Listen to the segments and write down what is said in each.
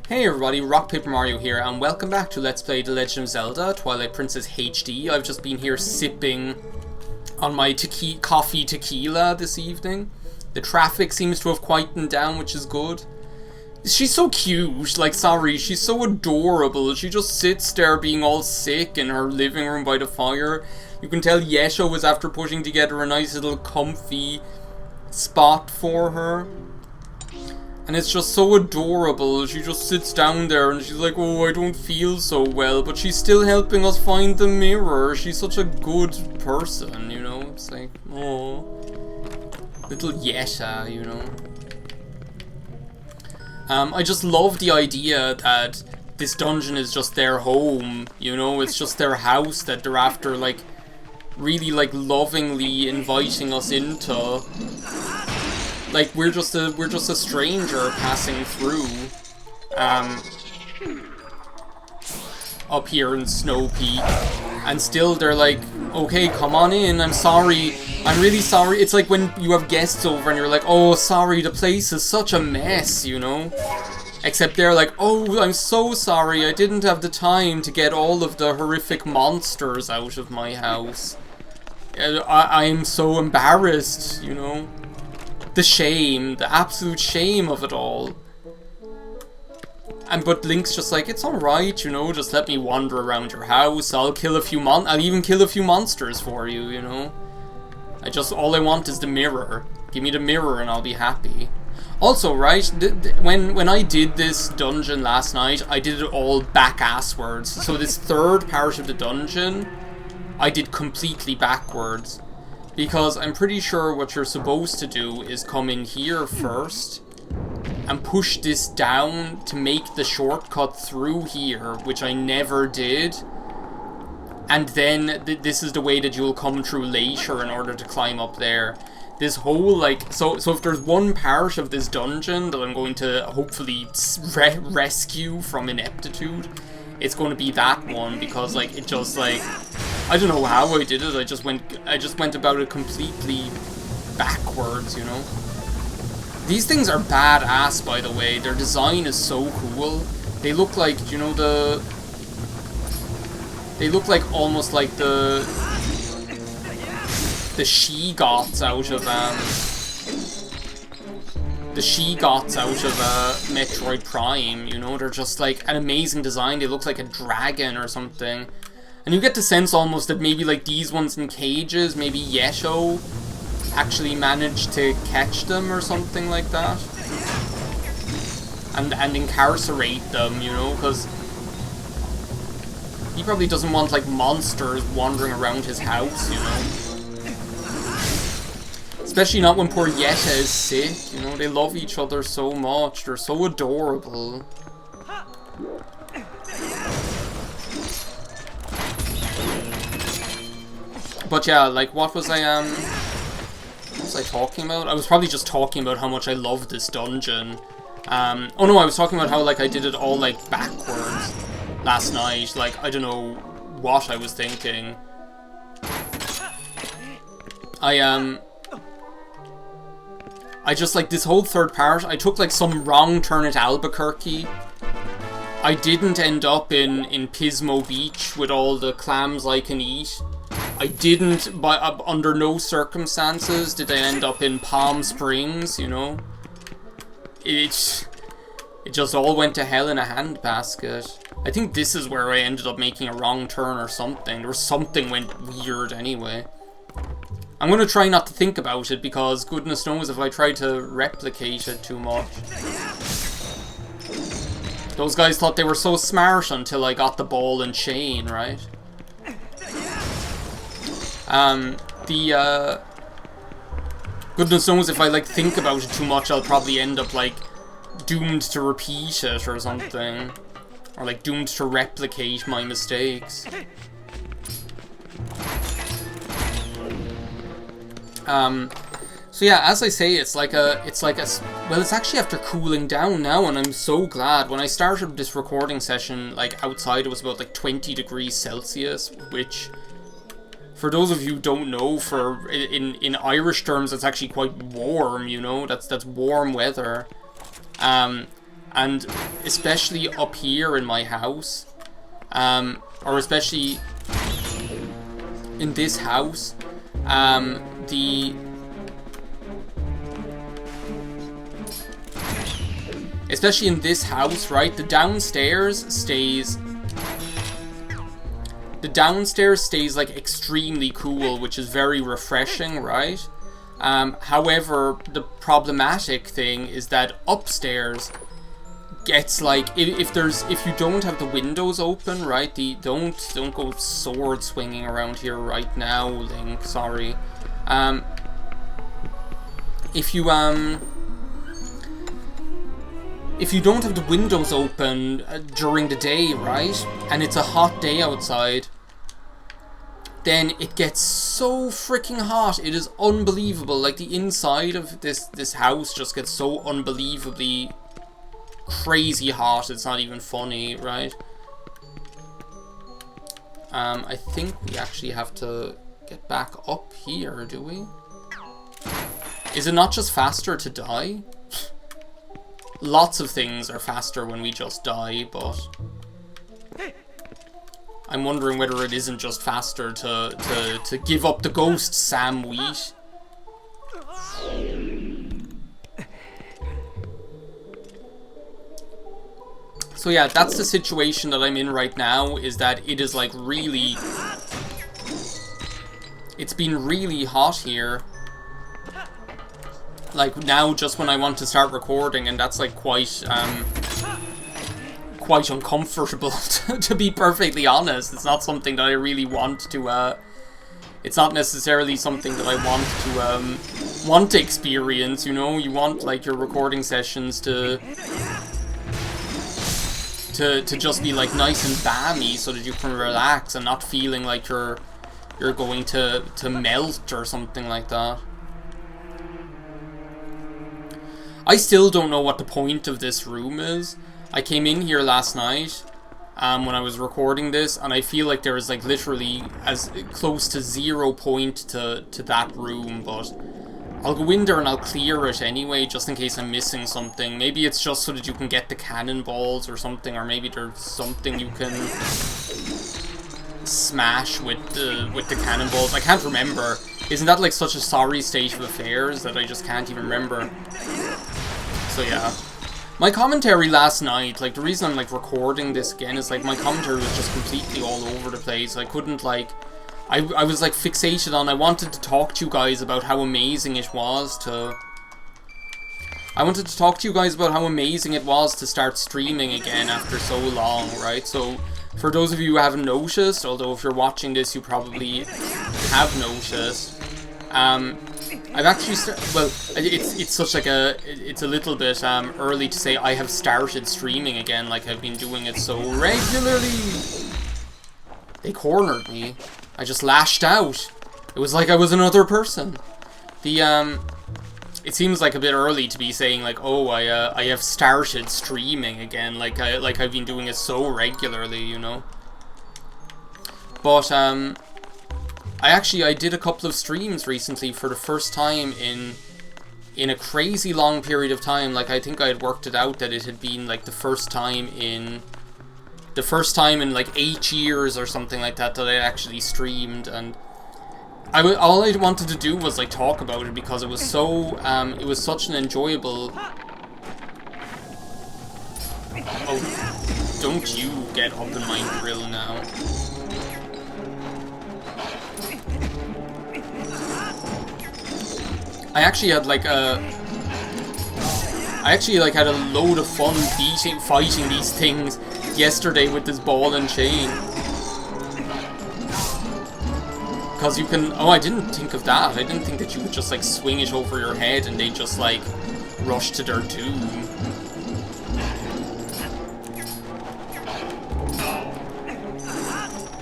Hey everybody, RockPaperMario here, and welcome back to Let's Play The Legend of Zelda Twilight Princess HD. I've just been here sipping on my coffee tequila this evening. The traffic seems to have quietened down, which is good. She's so cute, like, sorry, she's so adorable. She just sits there being all sick in her living room by the fire. You can tell Yesha was after putting together a nice little comfy spot for her. And it's just so adorable. She just sits down there and she's like, oh, I don't feel so well. But she's still helping us find the mirror. She's such a good person, you know? It's like, oh, little Yesha, you know? I just love the idea that this dungeon is just their home, you know? It's just their house that they're after, like, really, like, lovingly inviting us into. Like, we're just a stranger passing through, up here in Snowpeak, and still they're like, okay, come on in, I'm sorry, I'm really sorry. It's like when you have guests over and you're like, oh, sorry, the place is such a mess, you know? Except they're like, oh, I'm so sorry, I didn't have the time to get all of the horrific monsters out of my house. I'm so embarrassed, you know? The shame, the absolute shame of it all. But Link's just like, it's alright, you know, just let me wander around your house, I'll even kill a few monsters for you, you know. All I want is the mirror. Give me the mirror and I'll be happy. Also, right, when I did this dungeon last night, I did it all back-asswards. So this third part of the dungeon, I did completely backwards. Because I'm pretty sure what you're supposed to do is come in here first and push this down to make the shortcut through here, which I never did. And then this is the way that you'll come through later in order to climb up there. This whole, like, so if there's one part of this dungeon that I'm going to hopefully rescue from ineptitude, it's going to be that one, because, like, it just, like, I don't know how I did it. I just went about it completely backwards, you know. These things are badass, by the way. Their design is so cool. They look like, you know, they look like almost like the she-goths out of Metroid Prime, you know. They're just like an amazing design. They look like a dragon or something. And you get the sense almost that maybe, like, these ones in cages, maybe Yesho actually managed to catch them or something like that. And incarcerate them, you know, because he probably doesn't want, like, monsters wandering around his house, you know. Especially not when poor Yesha is sick, you know. They love each other so much. They're so adorable. But yeah, like, what was I talking about? I was probably just talking about how much I love this dungeon. Oh no, I was talking about how, like, I did it all, like, backwards last night. Like, I don't know what I was thinking. I just, like, this whole third part, I took, like, some wrong turn at Albuquerque. I didn't end up in Pismo Beach with all the clams I can eat. I didn't, under no circumstances did I end up in Palm Springs, you know. It just all went to hell in a handbasket. I think this is where I ended up making a wrong turn or something. There was something went weird anyway. I'm going to try not to think about it, because goodness knows if I try to replicate it too much. Those guys thought they were so smart until I got the ball and chain, right? Goodness knows if I, like, think about it too much, I'll probably end up, like, doomed to repeat it or something. Or, like, doomed to replicate my mistakes. So yeah, as I say, it's actually after cooling down now, and I'm so glad. When I started this recording session, like, outside it was about, like, 20 degrees Celsius, which, for those of you who don't know, in Irish terms, it's actually quite warm, you know. That's warm weather. And And especially up here in my house, or especially in this house, especially in this house, right, the downstairs stays like extremely cool, which is very refreshing, right? However, the problematic thing is that upstairs gets like, if you don't have the windows open, right? Don't go sword swinging around here right now, Link. Sorry. If you don't have the windows open during the day, right, and it's a hot day outside, then it gets so freaking hot. It is unbelievable. Like, the inside of this house just gets so unbelievably crazy hot. It's not even funny, right? I think we actually have to get back up here, do we? Is it not just faster to die? Lots of things are faster when we just die, but I'm wondering whether it isn't just faster to give up the ghost, Sam Wheat. So yeah, that's the situation that I'm in right now, is that it is like really... It's been really hot here. Like now, just when I want to start recording, and that's like quite uncomfortable, to be perfectly honest. It's not something that I really want to, it's not necessarily something that I want to experience, you know? You want, like, your recording sessions to just be, like, nice and balmy so that you can relax and not feeling like you're going to melt or something like that. I still don't know what the point of this room is. I came in here last night when I was recording this, and I feel like there is like literally as close to 0 point to that room, but I'll go in there and I'll clear it anyway, just in case I'm missing something. Maybe it's just so that you can get the cannonballs or something, or maybe there's something you can smash with the cannonballs. I can't remember. Isn't that like such a sorry state of affairs that I just can't even remember? So yeah. My commentary last night, like, the reason I'm, like, recording this again is, like, my commentary was just completely all over the place. I couldn't, like... I was, like, fixated on... I wanted to talk to you guys about how amazing it was to... I wanted to talk to you guys about how amazing it was to start streaming again after so long, right? So, for those of you who haven't noticed, although if you're watching this you probably have noticed, I've actually well, it's such like it's a little bit early to say I have started streaming again, like I've been doing it so regularly. They cornered me. I just lashed out. It was like I was another person. It seems like a bit early to be saying like, oh, I have started streaming again, like I've been doing it so regularly, you know. But I did a couple of streams recently for the first time in a crazy long period of time. Like, I think I had worked it out that it had been like the first time in like 8 years or something like that I actually streamed, and all I wanted to do was like talk about it because it was so it was such an enjoyable... Oh, don't you get up in my grill now. I actually had like a... had a load of fun fighting these things yesterday with this ball and chain. Because you can... Oh, I didn't think of that. I didn't think that you could just like swing it over your head and they just like rush to their doom.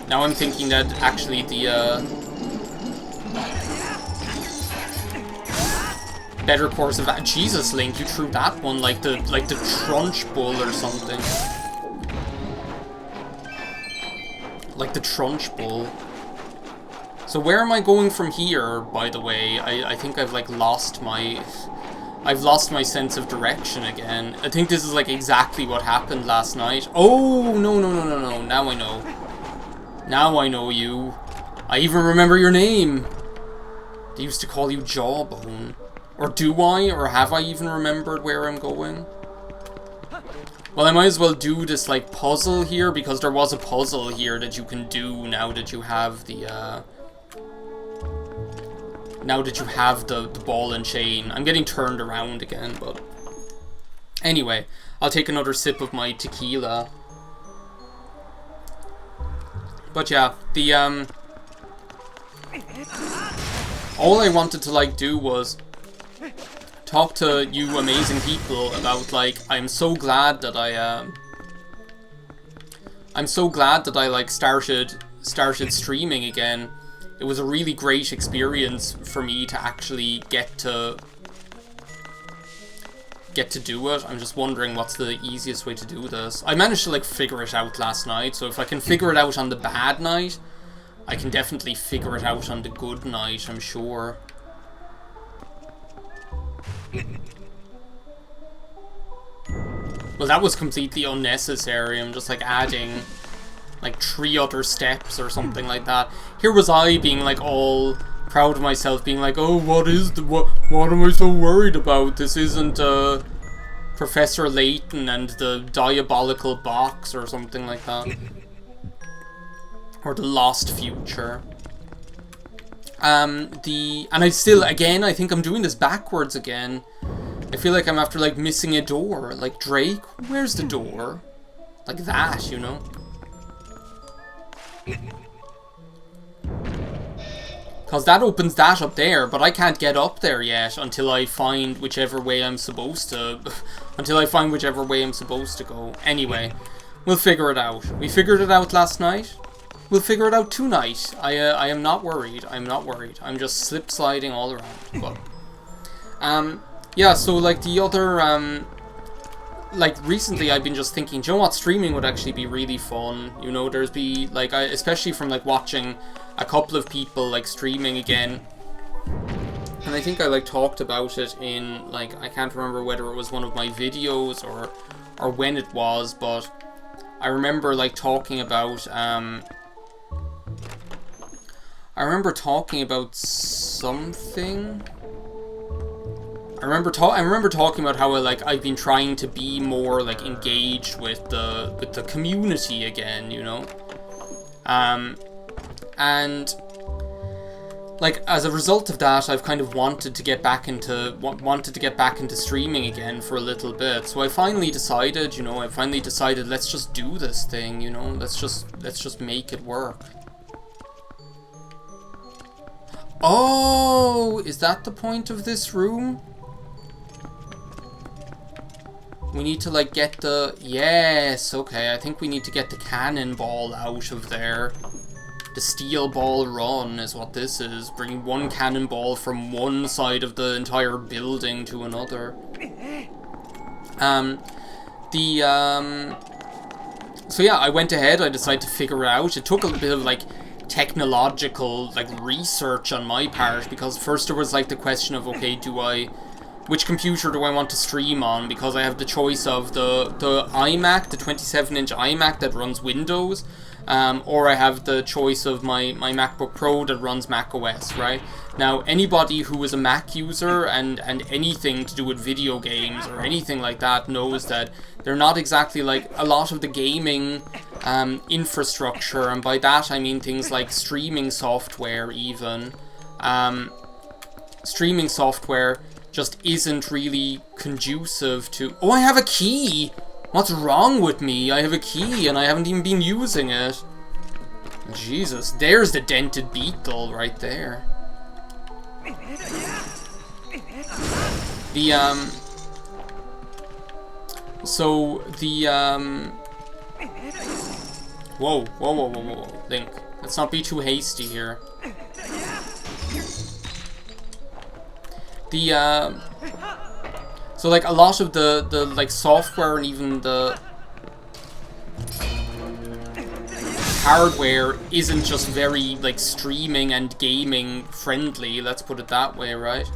Now I'm thinking that actually the better course of that... Jesus, Link, you threw that one like the Trunch Bull or something. Like the Trunch Bull. So where am I going from here, by the way? I think I've like lost my I've lost my sense of direction again. I think this is like exactly what happened last night. Oh, no, no, no, no, no. Now I know. Now I know you. I even remember your name. They used to call you Jawbone. Or do I? Or have I even remembered where I'm going? Well, I might as well do this, like, puzzle here, because there was a puzzle here that you can do now that you have the, now that you have the ball and chain. I'm getting turned around again, but... Anyway, I'll take another sip of my tequila. But yeah, the, all I wanted to, like, do was talk to you amazing people about, like, I'm so glad that I like started streaming again. It was a really great experience for me to actually get to do it. I'm just wondering what's the easiest way to do this. I managed to, like, figure it out last night, so if I can figure it out on the bad night, I can definitely figure it out on the good night, I'm sure. Well, that was completely unnecessary. I'm just, like, adding, like, 3 other steps or something like that. Here was I being, like, all proud of myself, being like, oh, what am I so worried about? This isn't, Professor Layton and the diabolical box or something like that. Or the lost future. And I still, again, I think I'm doing this backwards again. I feel like I'm after, like, missing a door. Like, Drake, where's the door? Like that, you know? Because that opens that up there, but I can't get up there yet until I find whichever way I'm supposed to... until I find whichever way I'm supposed to go. Anyway, we'll figure it out. We figured it out last night. We'll figure it out tonight. I am not worried. I'm not worried. I'm just slip-sliding all around. But, yeah, so, like, the other, like, recently I've been just thinking, do you know what, streaming would actually be really fun. You know, like, especially from, like, watching a couple of people, like, streaming again. And I think I, like, talked about it in, like, I can't remember whether it was one of my videos or when it was, but I remember, like, talking about, I remember talking about something. I remember talking about how I've been trying to be more, like, engaged with the community again, you know. And like, as a result of that, I've kind of wanted to get back into streaming again for a little bit. So I finally decided, you know, let's just do this thing, you know. Let's just make it work. Oh, is that the point of this room? We need to, like, get the... Yes, okay, I think we need to get the cannonball out of there. The steel ball run is what this is. Bringing one cannonball from one side of the entire building to another. So yeah, I went ahead, I decided to figure it out. It took a bit of, like, technological, like, research on my part, because first there was, like, the question of, okay, which computer do I want to stream on? Because I have the choice of the iMac, the 27-inch iMac that runs Windows, or I have the choice of my MacBook Pro that runs Mac OS, right? Now, anybody who is a Mac user and anything to do with video games or anything like that knows that they're not exactly, like, a lot of the gaming infrastructure, and by that I mean things like streaming software even. Streaming software just isn't really conducive to... Oh, I have a key! What's wrong with me? I have a key and I haven't even been using it. Jesus, there's the dented beetle right there. Whoa, Link. Let's not be too hasty here. So, like, a lot of the like, software and even the hardware isn't just very, like, streaming and gaming friendly, let's put it that way, right?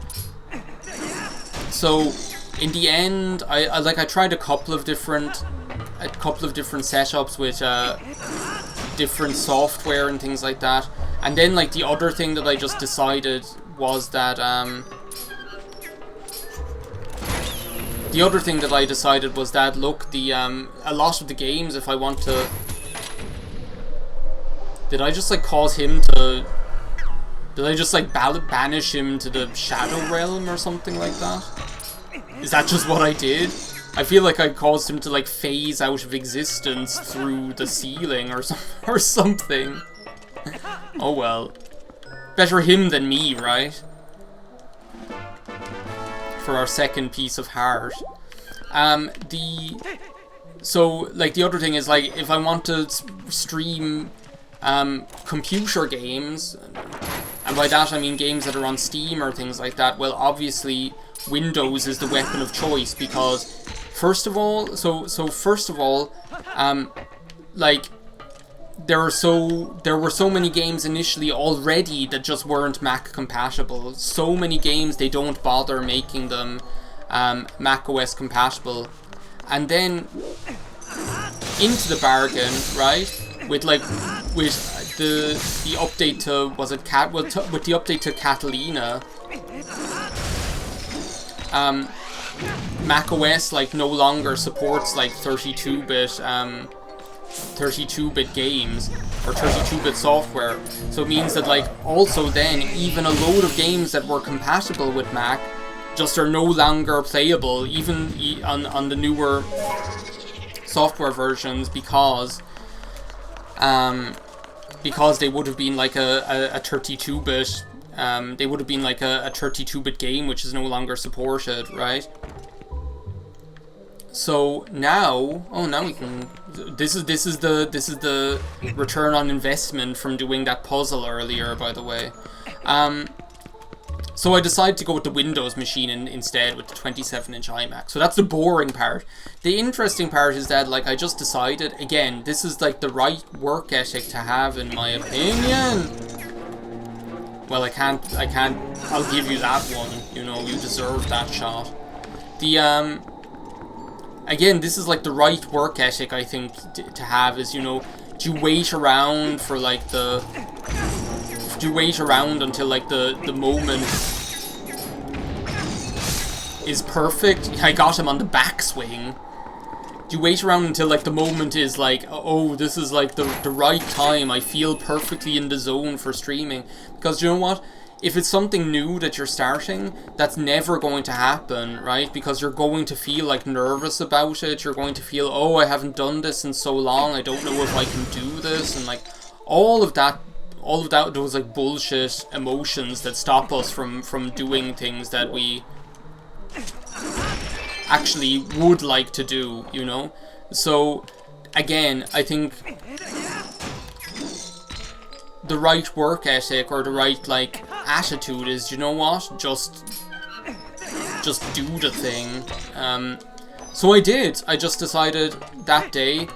So in the end, I tried a couple of different setups with different software and things like that. And then like the other thing that I just decided was that look, the a lot of the games, if I want to, did I just like cause him to, did I just like banish him to the Shadow Realm or something like that? Is that just what I did? I feel like I caused him to like phase out of existence through the ceiling or something. Oh well. Better him than me, right? For our second piece of heart. So like the other thing is, like, if I want to stream computer games, and by that I mean games that are on Steam or things like that, well, obviously Windows is the weapon of choice, because first of all, like, there were so many games initially already that just weren't Mac compatible. So many games, they don't bother making them Mac OS compatible. And then into the bargain, right, with the update to, was it with the update to Catalina, Mac OS like no longer supports like 32-bit games or 32-bit software. So it means that, like, also then even a load of games that were compatible with Mac just are no longer playable, even on the newer software versions, because they would have been like a 32-bit they would have been like a 32-bit game, which is no longer supported, right? So now, now we can. This is the return on investment from doing that puzzle earlier, by the way. So I decided to go with the Windows machine instead, with the 27-inch iMac. So that's the boring part. The interesting part is that, like, I just decided, again, this is like the right work ethic to have, in my opinion. Well, I can't, I'll give you that one, you know, you deserve that shot. Again, this is like the right work ethic, I think, to have, is, you know, do you wait around for like do you wait around until like the moment is perfect? I got him on the backswing. Do you wait around until like the moment is like, oh, this is like the right time, I feel perfectly in the zone for streaming? Because you know what? If it's something new that you're starting, that's never going to happen, right? Because you're going to feel like nervous about it. You're going to feel, oh, I haven't done this in so long, I don't know if I can do this, and like all of that, those like bullshit emotions that stop us from doing things that we actually would like to do, you know? So again, I think the right work ethic, or the right like attitude, is, you know what, just do the thing. So I did. I just decided that day,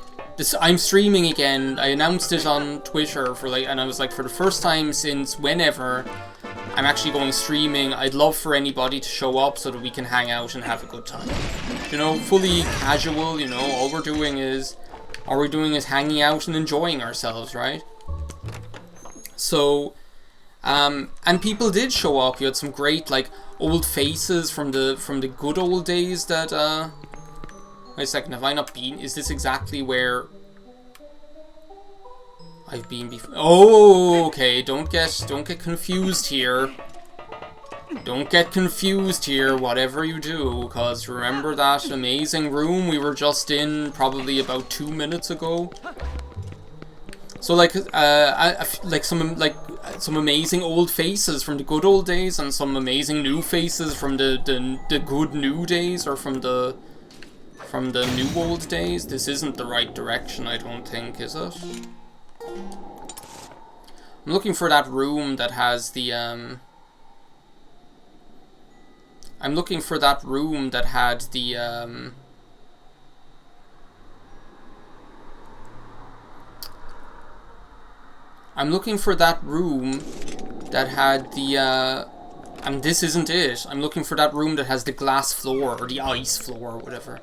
I'm streaming again. I announced it on Twitter and I was like, for the first time since whenever, I'm actually going streaming. I'd love for anybody to show up so that we can hang out and have a good time. You know, fully casual, you know, all we're doing is hanging out and enjoying ourselves, right? So, and people did show up. You had some great, like, old faces from the good old days that, wait a second, have I not been? Is this exactly where I've been before? Oh, okay, don't get confused here. Don't get confused here, whatever you do, because remember that amazing room we were just in probably about 2 minutes ago? So like, some amazing old faces from the good old days, and some amazing new faces from the good new days, or from the new old days. This isn't the right direction, I don't think, is it? I'm looking for that room that has the I'm looking for that room that had the I'm looking for that room that had the And this isn't it. I'm looking for that room that has the glass floor, or the ice floor, or whatever.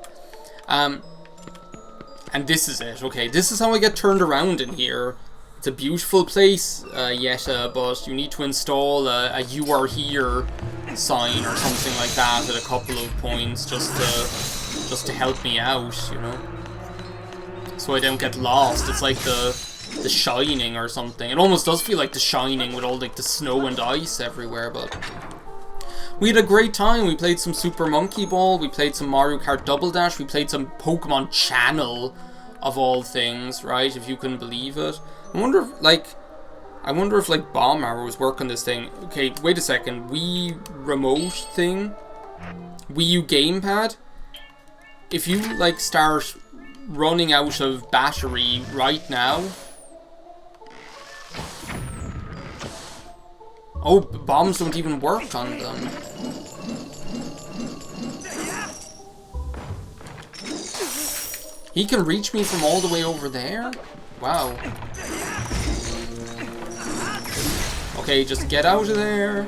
And this is it. Okay, this is how I get turned around in here. It's a beautiful place, Yetta, but you need to install a "You Are Here" sign or something like that at a couple of points just to help me out, you know, so I don't get lost. It's like the Shining or something. It almost does feel like The Shining with all like the snow and ice everywhere. But we had a great time. We played some Super Monkey Ball. We played some Mario Kart Double Dash. We played some Pokemon Channel, of all things, right? If you can believe it. I wonder if like Bomb Arrows work on this thing. Okay, wait a second. Wii remote thing, Wii U gamepad. If you like start running out of battery right now. Oh, bombs don't even work on them. He can reach me from all the way over there? Wow. Okay, just get out of there.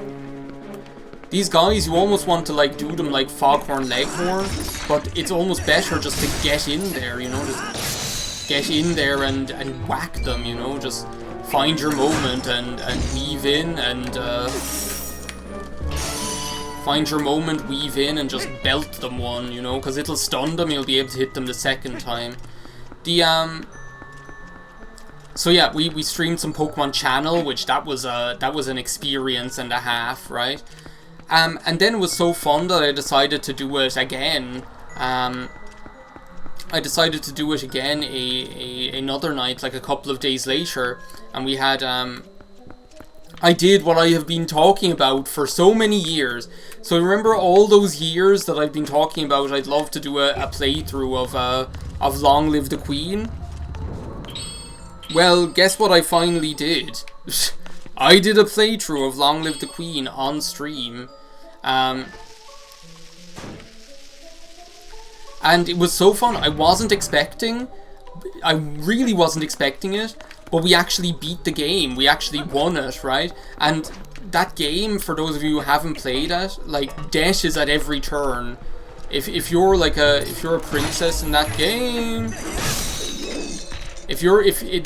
These guys, you almost want to like do them like Foghorn Leghorn, but it's almost better just to get in there, you know, just get in there and whack them, you know, just find your moment and weave in and find your moment, weave in, and just belt them one, you know, because it'll stun them, you'll be able to hit them the second time. So yeah, we streamed some Pokemon Channel, which that was an experience and a half, right? And then it was so fun that I decided to do it again. I decided to do it again another night, like a couple of days later, and we had I did what I have been talking about for so many years. So remember all those years that I've been talking about, I'd love to do a playthrough of Long Live the Queen? Well, guess what I finally did? I did a playthrough of Long Live the Queen on stream. And it was so fun. I really wasn't expecting it, but we actually beat the game. We actually won it, right? And that game, for those of you who haven't played it, like, death is at every turn. If you're a princess in that game,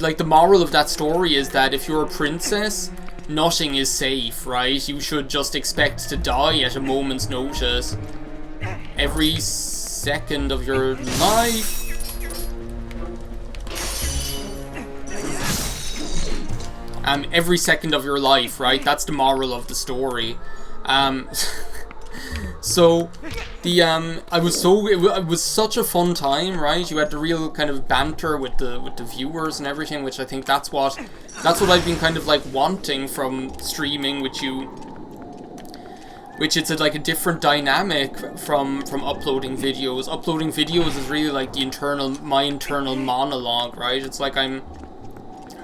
like, the moral of that story is that if you're a princess, nothing is safe, right? You should just expect to die at a moment's notice. Every second of your life. Every second of your life, right? That's the moral of the story. So it was such a fun time, right? You had the real kind of banter with the viewers and everything, which I think that's what I've been kind of like wanting from streaming with you. Which it's like a different dynamic from uploading videos. Uploading videos is really like my internal monologue, right? It's like I'm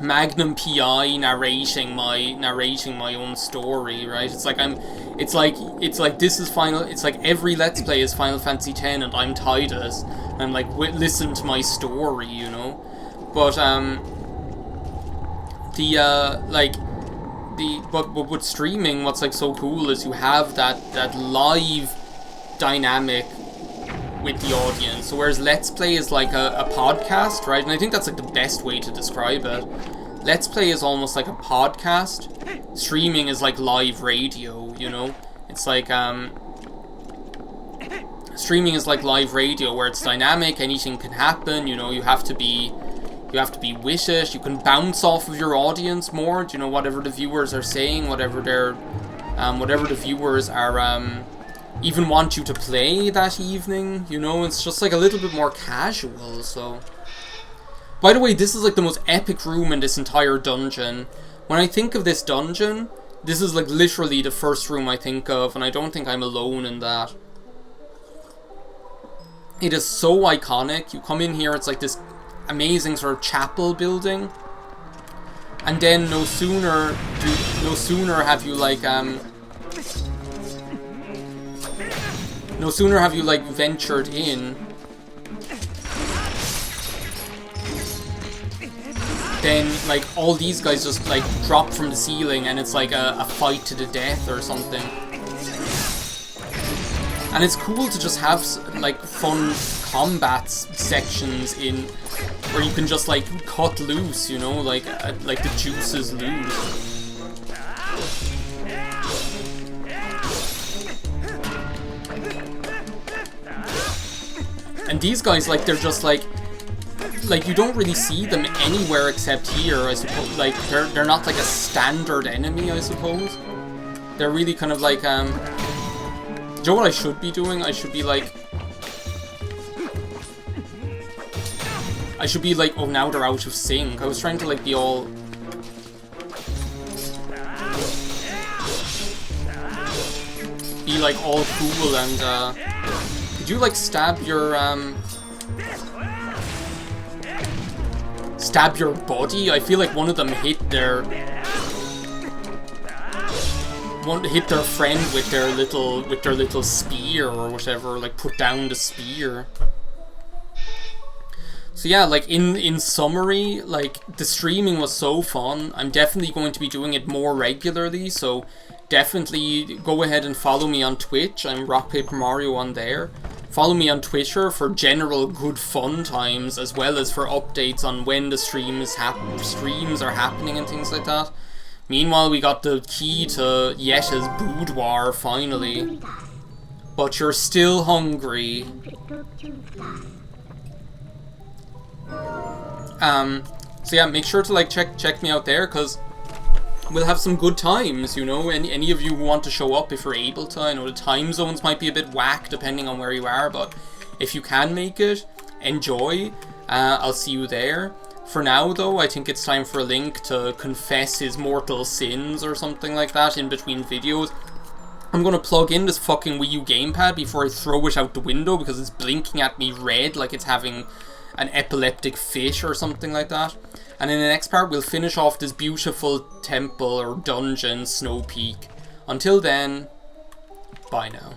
Magnum PI narrating my own story, right? It's like every Let's Play is Final Fantasy X and I'm Tidus. And I'm like, listen to my story, you know? But but with streaming, what's like so cool is you have that live dynamic with the audience. So whereas Let's Play is like a podcast, right? And I think that's like the best way to describe it. Let's Play is almost like a podcast. Streaming is like live radio, you know? It's like streaming is like live radio where it's dynamic, anything can happen, you know, you have to be with it, you can bounce off of your audience more, you know, whatever the viewers are saying, whatever the viewers are even want you to play that evening, you know, it's just like a little bit more casual. So, by the way, this is like the most epic room in this entire dungeon. When I think of this dungeon, this is like literally the first room I think of, and I don't think I'm alone in that. It is so iconic. You come in here, it's like this amazing sort of chapel building, and then no sooner have you ventured in, then like all these guys just like drop from the ceiling and it's like a fight to the death or something. And it's cool to just have like fun combat sections in where you can just like cut loose, you know, like the juices loose. And these guys, like, they're just like you don't really see them anywhere except here, I suppose. Like they're not like a standard enemy, I suppose. They're really kind of like do you know what I should be doing? I should be like, oh, now they're out of sync. I was trying to like be all... be like all cool and could you like stab your body? I feel like one of them hit their friend with their little spear or whatever, like put down the spear. So yeah, like in summary, like the streaming was so fun. I'm definitely going to be doing it more regularly, so definitely go ahead and follow me on Twitch. I'm RockPaperMario on there. Follow me on Twitter for general good fun times, as well as for updates on when the streams are happening and things like that. Meanwhile, we got the key to Yetta's boudoir, finally. But you're still hungry. So yeah, make sure to like check me out there, because we'll have some good times, you know. Any of you who want to show up, if you're able to. I know the time zones might be a bit whack depending on where you are, but if you can make it, enjoy. I'll see you there. For now, though, I think it's time for a Link to confess his mortal sins or something like that in between videos. I'm gonna plug in this fucking Wii U gamepad before I throw it out the window because it's blinking at me red like it's having an epileptic fit or something like that. And in the next part, we'll finish off this beautiful temple or dungeon, Snowpeak. Until then, bye now.